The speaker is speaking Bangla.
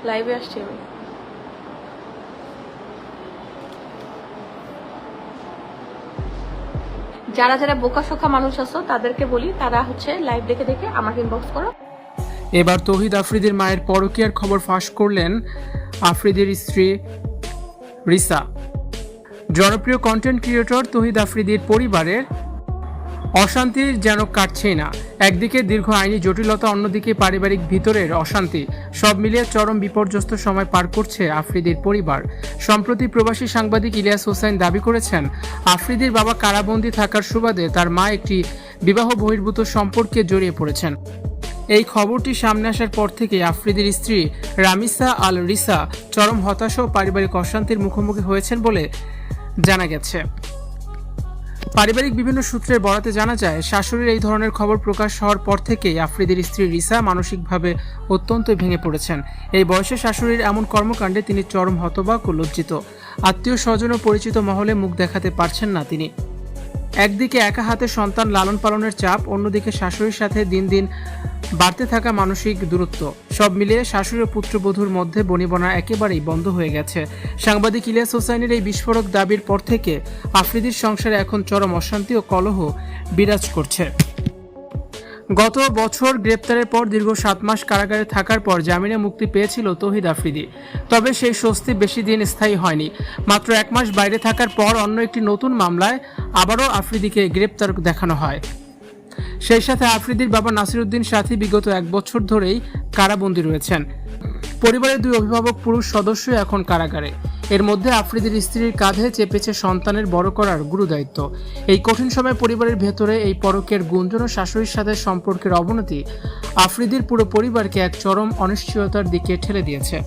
লাইভে আসছি আমি। যারা যারা বোকাশোকা মানুষ আছো তাদেরকে বলি, তারা হচ্ছে লাইভ দেখে দেখে আমাকে ইনবক্স করো। এবার তৌহিদ আফ্রিদির মায়ের পরকীয়ার খবর ফাঁস করলেন আফ্রিদির স্ত্রী রিসা। জনপ্রিয় কন্টেন্ট ক্রিয়েটর তৌহিদ আফ্রিদির পরিবারের অশান্তির যেন কাটছেই না। একদিকে দীর্ঘ আইনি জটিলতা, অন্যদিকে পারিবারিক ভিতরের অশান্তি, সব মিলিয়ে চরম বিপর্যস্ত সময় পার করছে আফ্রিদির পরিবার। সম্প্রতি প্রবাসী সাংবাদিক ইলিয়াস হোসাইন দাবি করেছেন, আফ্রিদির বাবা কারাবন্দী থাকার সুবাদে তার মা একটি বিবাহ বহির্ভূত সম্পর্কে জড়িয়ে পড়েছেন। এই খবরটি সামনে আসার পর থেকে আফ্রিদির স্ত্রী রামিসা আল রিসা চরম হতাশা ও পারিবারিক অশান্তির মুখোমুখি হয়েছেন বলে জানা গেছে। পারিবারিক বিভিন্ন সূত্রের বরাতে জানা যায়, শাশুড়ির এই ধরনের খবর প্রকাশ হওয়ার পর থেকেই আফ্রিদির স্ত্রী রিসা মানসিকভাবে অত্যন্ত ভেঙে পড়েছেন। এই বয়সে শাশুড়ির এমন কর্মকাণ্ডে তিনি চরম হতবাক ও লজ্জিত। আত্মীয় স্বজন ও পরিচিত মহলে মুখ দেখাতে পারছেন না তিনি। একদিকে একা হাতে সন্তান লালন পালনের চাপ, অন্যদিকে শাশুড়ির সাথে দিন দিন বাড়তে থাকা মানসিক দূরত্ব, সব মিলিয়ে শাশুড়ি ও পুত্রবধূর মধ্যে বনিবনা একেবারেই বন্ধ হয়ে গেছে। সাংবাদিক ইলিয়াস হোসাইনের এই বিস্ফোরক দাবির পর থেকে আফ্রিদির সংসারে এখন চরম অশান্তি ও কলহ বিরাজ করছে। গত বছর গ্রেপ্তারের পর দীর্ঘ 7 মাস কারাগারে থাকার পর জামিনে মুক্তি পেয়েছিল তৌহিদ আফ্রিদি। তবে সেই স্বস্তি বেশি দিন স্থায়ী হয়নি। মাত্র 1 মাস বাইরে থাকার পর অন্য একটি নতুন মামলায় আবারও আফ্রিদিকে গ্রেপ্তার দেখানো হয়। সেই সাথে আফ্রিদির বাবা নাসিরউদ্দিন সাথী বিগত 1 বছর ধরেই কারাবন্দী রয়েছেন। পরিবারের 2 অভিভাবক পুরুষ সদস্য এখন কারাগারে। এর মধ্যে আফ্রিদির স্ত্রীর কাঁধে চেপেছে সন্তানের বড় করার গুরুদায়িত্ব। এই কঠিন সময় পরিবারের ভেতরে এই পরকীয়ার গুঞ্জন ও শাশুড়ির সাথে সম্পর্কের অবনতি আফ্রিদির পুরো পরিবারকে এক চরম অনিশ্চয়তার দিকে ঠেলে দিয়েছে।